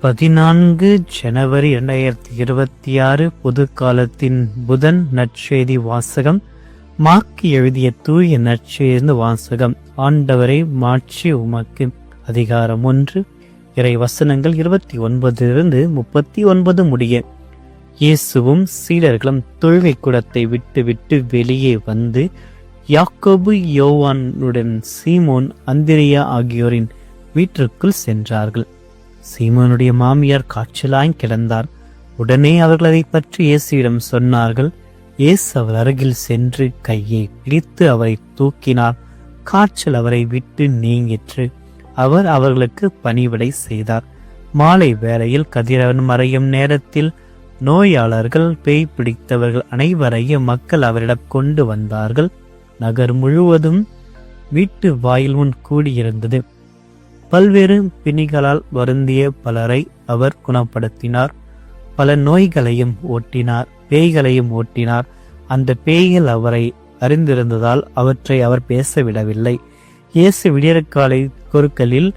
14 ஜனவரி 2026 பொது காலத்தின் புதன் நற்செய்தி வாசகம். மார்க்கு எழுதிய தூய நற்செய்தி வாசகம். ஆண்டவரை மாட்சி உமக்கு. அதிகாரம் 1, இறை வசனங்கள் 29 39 முடிய. இயேசுவும் சீடர்களும் தொழுகை கூடத்தை விட்டு வெளியே வந்து யாக்கோபு, யோவானுடன் சீமோன், அந்திரியா ஆகியோரின் வீட்டிற்குள் சென்றார்கள். சீமோனுடைய மாமியார் காய்ச்சலாய் கிடந்தார். உடனே அவர்கள் அதை பற்றி இயேசுவிடம் சொன்னார்கள். இயேசு அவர் அருகில் சென்று கையை பிடித்து அவரை தூக்கினார். காய்ச்சல் அவரை விட்டு நீங்கிற்று. அவர் அவர்களுக்கு பணிவிடை செய்தார். மாலை வேளையில் கதிரவன் மறையும் நேரத்தில் நோயாளர்கள், பேய் பிடித்தவர்கள் அனைவரையும் மக்கள் அவரிடம் கொண்டு வந்தார்கள். நகர் முழுவதும் வீட்டு வாயில் முன் கூடியிருந்தது. பல்வேறு பிணிகளால் வருந்திய பலரை அவர் குணப்படுத்தினார். பல நோய்களையும் ஓட்டினார், பேய்களையும் ஓட்டினார். அந்த பேய்கள் அவரை அறிந்திருந்ததால் அவற்றை அவர் பேசவிடவில்லை. இயேசு விடியற்காலை குறுக்களில்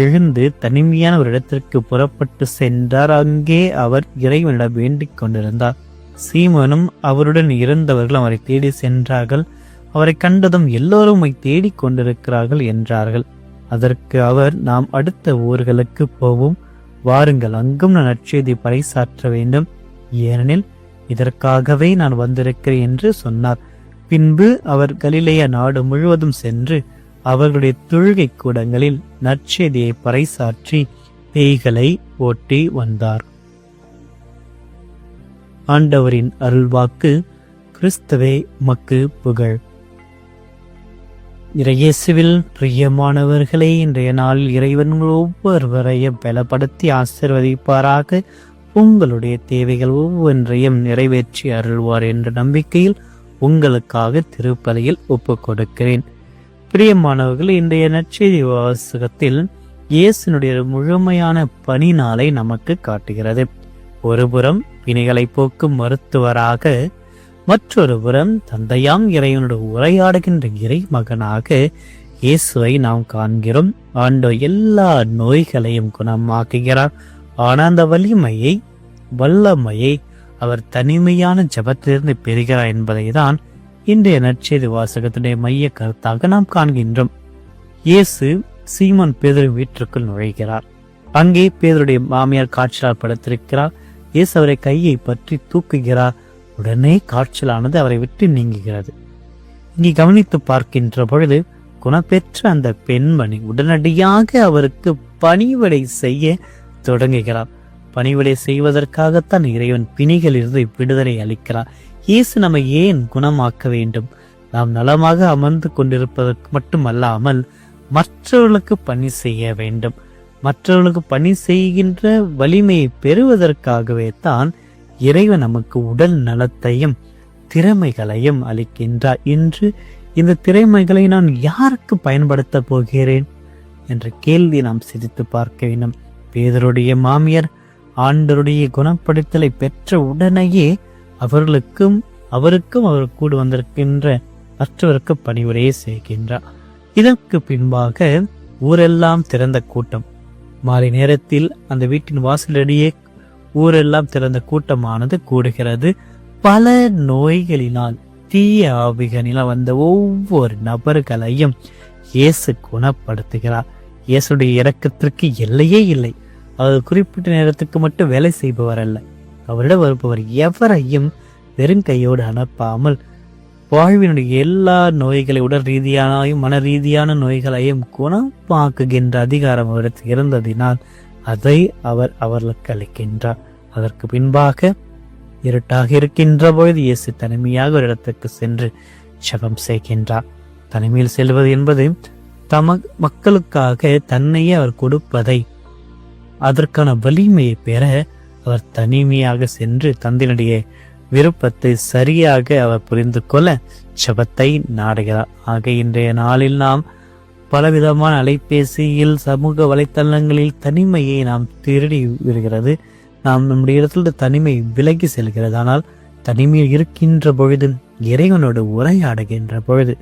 எழுந்து தனிமையான ஒரு இடத்திற்கு புறப்பட்டு சென்றார். அங்கே அவர் இறைவனிடம் வேண்டிக் கொண்டிருந்தார். சீமோனும் அவருடன் இருந்தவர்கள் அவரை தேடி சென்றார்கள். அவரை கண்டதும் எல்லோரும் தேடிக் கொண்டிருக்கிறார்கள் என்றார்கள். அதற்கு அவர், நாம் அடுத்த ஊர்களுக்கு போவோம், வாருங்கள், அங்கும் நான் நற்செய்தி பறைசாற்ற வேண்டும், ஏனெனில் இதற்காகவே நான் வந்திருக்கிறேன் என்று சொன்னார். பின்பு அவர் கலிலேயா நாடு முழுவதும் சென்று அவர்களுடைய தொழுகை கூடங்களில் நற்செய்தியை பறைசாற்றி பேய்களை ஓட்டி வந்தார். ஆண்டவரின் அருள்வாக்கு. கிறிஸ்துவே உமக்கு புகழ். இயேசுவில் பிரியமானவர்களே, இன்றைய நாளில் இறைவன் ஒவ்வொருவரையும் பலப்படுத்தி ஆசீர்வதிப்பாராக. உங்களுடைய தேவைகள் ஒவ்வொன்றையும் நிறைவேற்றி அருள்வார் என்ற நம்பிக்கையில் உங்களுக்காக திருப்பலியில் ஒப்புக் கொடுக்கிறேன். பிரியமானவர்கள், இன்றைய நற்செய்தி வாசகத்தில் இயேசுனுடைய முழுமையான பணி நாளை நமக்கு காட்டுகிறது. ஒருபுறம் பிணிகளை போக்கும் மருத்துவராக, மற்றொரு புறம் தந்தையாம் இறைவனோடு உரையாடுகின்ற இறை மகனாக இயேசுவை நாம் காண்கிறோம். ஆண்டவர் எல்லா நோய்களையும் குணமாக்குகிறார். ஆனால் அந்த வல்லமையை அவர் தனிமையான ஜபத்திலிருந்து பெறுகிறார் என்பதை தான் இன்றைய நற்செய்தி வாசகத்துடைய மைய கருத்தாக நாம் காண்கின்றோம். இயேசு சீமோன் பேதுரு வீட்டிற்குள் நுழைகிறார். அங்கே பேதுருடைய மாமியார் காய்ச்சலால் படுத்திருக்கிறார். இயேசு அவரை கையை பற்றி தூக்குகிறார். உடனே காய்ச்சலானது அவரை விட்டு நீங்குகிறது. இங்கே கவனித்து பார்க்கின்ற பொழுது குணப்பெற்ற அந்த பெண்மணி உடனடியாக அவருக்கு பணிவிடை செய்ய தொடங்குகிறார். பணிவிடை செய்வதற்காகத்தான் இறைவன் பிணிகளிலிருந்து விடுதலை அளிக்கிறார். இயேசு நம்மை ஏன் குணமாக்க வேண்டும்? நாம் நலமாக அமர்ந்து கொண்டிருப்பதற்கு மட்டுமல்லாமல் மற்றவர்களுக்கு பணி செய்ய வேண்டும். மற்றவர்களுக்கு பணி செய்கின்ற வலிமையை பெறுவதற்காகவே தான் இறைவன் நமக்கு உடல் நலத்தையும் திறமைகளையும் அளிக்கின்றார். இன்று இந்த திறமைகளை நான் யாருக்கு பயன்படுத்த போகிறேன் என்ற கேள்வி நாம் சிந்தித்து பார்க்க வேண்டும். பேதுருடைய மாமியார் ஆண்டவருடைய குணப்படுத்தலை பெற்ற உடனேயே அவருக்கும் அவர் கூட வந்திருக்கின்ற மற்றவருக்கு பணிவுரையை செய்கின்றார். இதற்கு பின்பாக ஊரெல்லாம் திறந்த கூட்டம். மாலை நேரத்தில் அந்த வீட்டின் வாசலடியே ஊரெல்லாம் திறந்த கூட்டமானது கூடுகிறது. பல நோய்களினால், தீய ஆவிகளினால் வந்த ஒவ்வொரு நபர்களையும் இயேசு குணப்படுத்துகிறார். இயேசுடைய இரக்கத்திற்கு எல்லையே இல்லை. அவர் குறிப்பிட்ட நேரத்துக்கு மட்டும் வேலை செய்பவர் அல்ல. அவரிடம் வருபவர் எவரையும் வெறும் கையோடு அனுப்பாமல் வாழ்வினுடைய எல்லா நோய்களை, உடல் ரீதியான மன ரீதியான நோய்களையும் குணமாக்குகின்ற அதிகாரம் அவருக்கு இருந்ததினால் அதை அவர் அவர்களுக்கு அளிக்கின்றார். அதற்கு பின்பாக இருட்டாக இருக்கின்ற பொழுது இயேசு தனிமையாக ஒரு இடத்துக்கு சென்று ஜெபம் செய்கின்றார். தனிமையில் செல்வது என்பது மக்களுக்காக தன்னையே அவர் கொடுப்பதை, அதற்கான வலிமையை பெற அவர் தனிமையாக சென்று தந்தையினுடைய விருப்பத்தை சரியாக அவர் புரிந்து கொள்ள ஜெபத்தை நாடுகிறார். ஆக இன்றைய நாளில் நாம் பலவிதமான அலைபேசியில், சமூக வலைத்தளங்களில் தனிமையை நாம் திருடி வருகிறது. நாம் நம்முடைய இடத்துல தனிமை விலகி செல்கிறது. ஆனால் தனிமையில் இருக்கின்ற பொழுது, இறைவனோடு உரையாடுகின்ற பொழுது,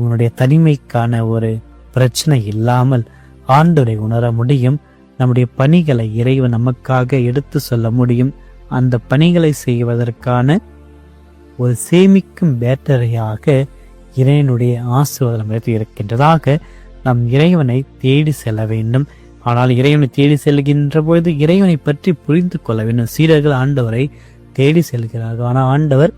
உன்னுடைய தனிமைக்கான ஒரு பிரச்சனை இல்லாமல் ஆண்டவரை உணர முடியும். நம்முடைய பணிகளை இறைவன் நமக்காக எடுத்து சொல்ல முடியும். அந்த பணிகளை செய்வதற்கான ஒரு சேமிக்கும் பேட்டரியாக இறைவனுடைய ஆசீர்வாதம் இருக்கின்றதாக நாம் இறைவனை தேடி செல்ல வேண்டும். ஆனால் இறைவனை தேடி செல்கின்ற பொழுது இறைவனை பற்றி புரிந்து கொள்ள வேண்டும். சீடர்கள் ஆண்டவரை தேடி செல்கிறார்கள். ஆனால் ஆண்டவர்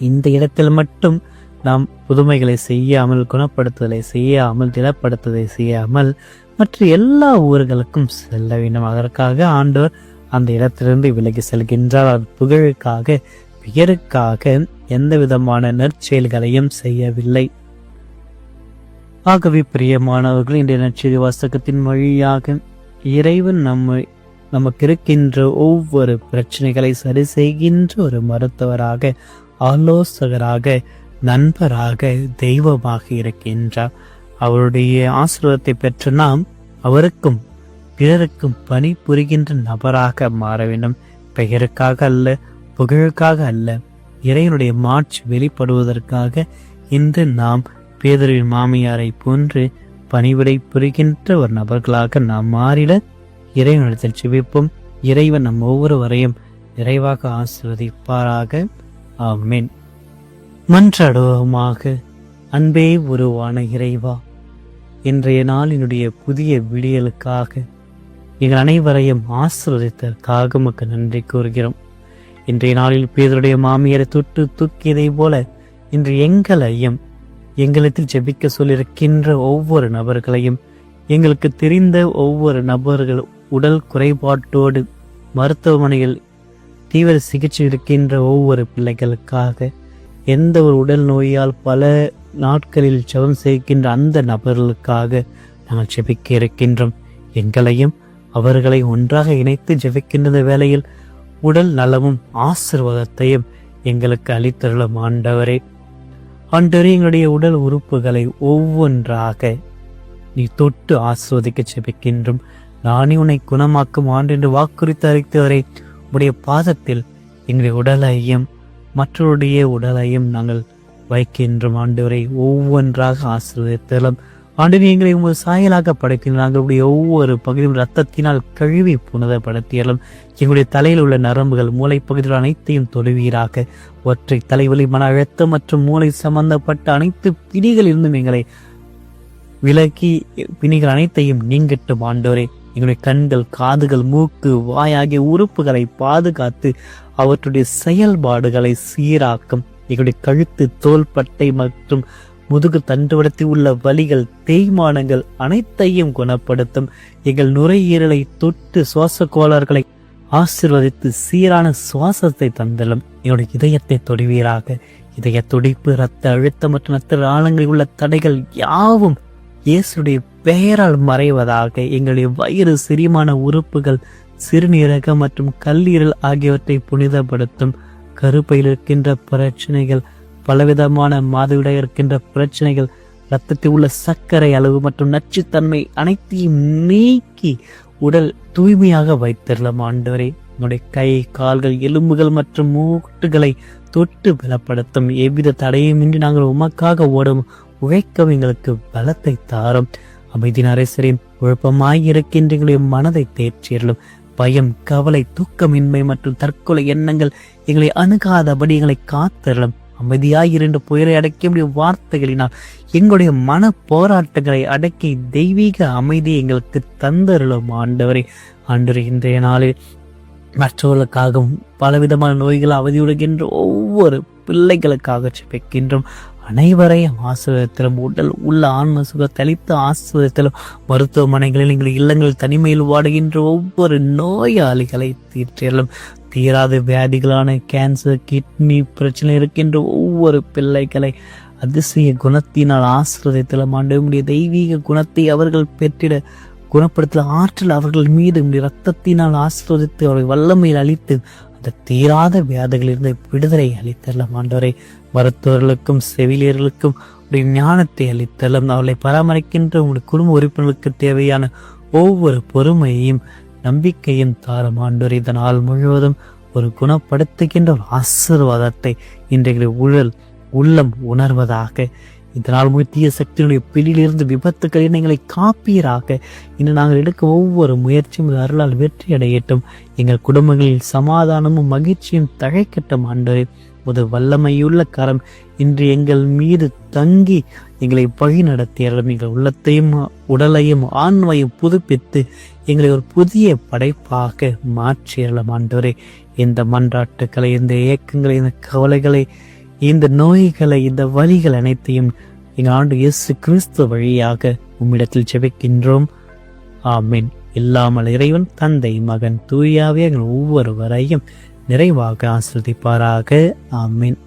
இந்த இடத்தில் மட்டும் நாம் புதுமைகளை செய்யாமல், குணப்படுத்துதலை செய்யாமல், திடப்படுத்துதலை செய்யாமல் மற்ற எல்லா ஊர்களுக்கும் செல்ல வேண்டும். அதற்காக ஆண்டவர் அந்த இடத்திலிருந்து விலகி செல்கின்றார். அது புகழுக்காக, பெயருக்காக எந்த விதமான நற்செயல்களையும் செய்யவில்லை. ஆகவே பிரியமானவர்கள், இன்றைய நற்செய்தி வாசகத்தின் வழியாக இறைவன் நமக்கு இருக்கின்ற ஒவ்வொரு பிரச்சனைகளை சரி செய்கின்ற ஒரு மருத்துவராக, ஆலோசகராக, நண்பராக, தெய்வமாக இருக்கின்றார். அவருடைய ஆசீர்வாதத்தை பெற்ற நாம் அவருக்கும் பிறருக்கும் பணி புரிகின்ற நபராக மாற வேண்டும். பெயருக்காக அல்ல, புகழுக்காக அல்ல, இறைவனுடைய மாட்சி வெளிப்படுவதற்காக இன்று நாம் பேதுருவின் மாமியாரை போன்று பணிவிடை புரிகின்ற ஒரு நபர்களாக நாம் மாறிட இறைவனிடத்தில் ஜெபிப்போம். இறைவன் நம் ஒவ்வொருவரையும் நிறைவாக ஆசீர்வதிப்பாராக. ஆமென். மன்றாடுவோமாக. அன்பே உருவான இறைவா, இன்றைய நாளினுடைய புதிய விடியலுக்காக எங்கள் அனைவரையும் ஆசீர்வதித்ததற்காக உமக்கு நன்றி கூறுகிறோம். இன்றைய நாளில் பேதுருடைய மாமியாரை தொட்டு தூக்கியதை போல இன்று எங்களையும் எங்களிடத்தில் ஜெபிக்க சொல்லியிருக்கின்ற ஒவ்வொரு நபர்களையும், எங்களுக்கு தெரிந்த ஒவ்வொரு நபர்கள் உடல் குறைபாட்டோடு மருத்துவமனையில் தீவிர சிகிச்சை இருக்கின்ற ஒவ்வொரு பிள்ளைகளுக்காக, எந்த ஒரு உடல் நோயால் பல நாட்களில் ஜெபம் செய்கின்ற அந்த நபர்களுக்காக நாங்கள் ஜெபிக்க இருக்கின்றோம். எங்களையும் அவர்களை ஒன்றாக இணைத்து ஜெபிக்கின்ற வேளையில் உடல் நலமும் ஆசீர்வாதத்தையும் எங்களுக்கு அளித்தருளும் ஆண்டவரே. ஆண்டவரே, எங்களுடைய உடல் உறுப்புகளை ஒவ்வொன்றாக நீ தொட்டு ஆஸ்வதிக்க ஜெபிக்கின்றோம். நானே உன்னை குணமாக்கும் ஆண்டு என்று வாக்குறுதி அறிவித்தவரை உடைய பாதத்தில் எங்களுடைய உடலையும் மற்றவருடைய உடலையும் நாங்கள் வைக்கின்றோம். ஆண்டவரை ஒவ்வொன்றாக ஆசீர்வதித்தலும். ஆண்டு எங்களை உங்கள் சாயலாக படைக்கின்ற நாங்களுடைய ஒவ்வொரு பகுதியும் இரத்தத்தினால் கழுவி புனிதப்படுத்தியலும். எங்களுடைய தலையில் உள்ள நரம்புகள், மூளை பகுதியில் அனைத்தையும் தொழுவீராக. ஒற்றை தலைவலி, மன அழுத்தம் மற்றும் மூளை சம்பந்தப்பட்ட அனைத்து பிணிகளிலிருந்தும் எங்களை விலக்கி பிணிகள் அனைத்தையும் நீங்கட்டும். ஆண்டவரே, எங்களுடைய கண்கள், காதுகள், மூக்கு, வாய் ஆகிய உறுப்புகளை பாதுகாத்து அவற்றுடைய செயல்பாடுகளை சீராக்கும். எங்களுடைய கழுத்து, தோள்பட்டை மற்றும் முதுகு தண்டுவடத்தில் உள்ள வலிகள், தேய்மானங்கள் அனைத்தையும் குணப்படுத்தும். எங்கள் நுரையீரலை தொட்டு சுவாச கோளாறுகளை ஆசீர்வதித்து சீரான சுவாசத்தை தந்தலும். என்னுடைய இதயத்தை தொடுவீராக. இதய துடிப்பு, இரத்த அழுத்தம் மற்றும் இரத்த ஆழங்களில் உள்ள தடைகள் யாவும் இயேசுடைய பெயரால் மறைவதாக. எங்களுடைய வயிறு, செரிமான உறுப்புகள், சிறுநீரகம் மற்றும் கல்லீரல் ஆகியவற்றை புனிதப்படுத்தும். கருப்பையில் இருக்கின்ற பிரச்சனைகள், பலவிதமான மாதவிடாய் இருக்கின்ற பிரச்சனைகள், இரத்தத்தில் உள்ள சர்க்கரை அளவு மற்றும் நச்சுத்தன்மை அனைத்தையும் நீக்கி உடல் தூய்மையாக வைத்திரலாம். ஆண்டவரே, உங்களுடைய கை, கால்கள், எலும்புகள் மற்றும் மூட்டுகளை தொட்டு பலப்படுத்தும். எவ்வித தடையுமின்றி நாங்கள் உமக்காக ஓடும் உழைக்கவும் எங்களுக்கு பலத்தை தாரும். அமைதி அரசரின் குழப்பமாய் இருக்கின்ற எங்களுடைய மனதை தேர்ச்சியலும். பயம், கவலை, தூக்கமின்மை மற்றும் தற்கொலை எண்ணங்கள் எங்களை அணுகாதபடி எங்களை காத்தரலும். அமைதியாயிரண்டு புயலை அடக்கிய வார்த்தைகளினால் எங்களுடைய மன போராட்டங்களை அடக்கி தெய்வீக அமைதியை எங்களுக்கு தந்தருளும். ஆண்டவரே, இன்றைய நாளில் மற்றவர்களுக்காகவும் பலவிதமான நோய்கள் அவதியுடுகின்ற ஒவ்வொரு பிள்ளைகளுக்காக ஜெபிக்கின்றோம். அனைவரையும் ஆசீர்வதித்திலும், உடல் உள்ள ஆன்ம சுகத்தை அளித்து ஆசீர்வதித்திலும், மருத்துவமனைகளில் எங்கள் இல்லங்களில் தனிமையில் வாடுகின்ற ஒவ்வொரு நோயாளிகளை தீர்த்திலும், தீராத வியாதிகளான கேன்சர், கிட்னி பிரச்சனை இருக்கின்ற ஒவ்வொரு பிள்ளைகளை அதிசய குணத்தினால் ஆசீர்வதித்திலும். ஆண்டவருடைய தெய்வீக குணத்தை அவர்கள் பெற்றிட குணப்படுத்த ஆற்றல் அவர்கள் மீது இரத்தத்தினால் ஆசீர்வதித்து அவரை வல்லமையில் அளித்து அந்த தீராத வியாதிகளிலிருந்து விடுதலை அளித்தரலாம். ஆண்டவரை, மருத்துவர்களுக்கும் செவிலியர்களுக்கும் உடைய ஞானத்தை அளித்தரலாம். அவர்களை பராமரிக்கின்ற உங்களுடைய குடும்ப உறுப்பினர்களுக்கு தேவையான ஒவ்வொரு பொறுமையையும் நம்பிக்கையும் தாரும். ஆண்டவரை, இதனால் முழுவதும் ஒரு குணப்படுத்துகின்ற ஒரு ஆசீர்வாதத்தை இன்றைய உள்ளம் உணர்வதாக இதனால் தீய சக்தியினுடைய பிடியிலிருந்து விபத்துக்களில் எங்களை காப்பீராக. இன்று நாங்கள் எடுக்கும் ஒவ்வொரு முயற்சியும் அருளால் வெற்றி அடையட்டும். எங்கள் குடும்பங்களில் சமாதானமும் மகிழ்ச்சியும் தழைக்கட்டும். ஆண்டவரே, ஒரு வல்லமையுள்ள கரம் இன்று எங்கள் மீது தங்கி எங்களை வழி நடத்தியறலும் எங்கள் உள்ளத்தையும் உடலையும் ஆன்மையும் புதுப்பித்து எங்களை ஒரு புதிய படைப்பாக மாற்றியறலும். ஆண்டவரே, இந்த மன்றாட்டுக்களை, இந்த ஏக்கங்களை, இந்த கவலைகளை, இந்த நோய்களை, இந்த வலிகள் அனைத்தையும் எங்கள் ஆண்டு இயேசு கிறிஸ்து வழியாக உம்மிடத்தில் ஜெபிக்கின்றோம். ஆமென். இல்லாமல் இறைவன் தந்தை, மகன், தூயாவே எங்கள் ஒவ்வொருவரையும் நிறைவாக ஆசீர்வதிப்பாராக. ஆமென்.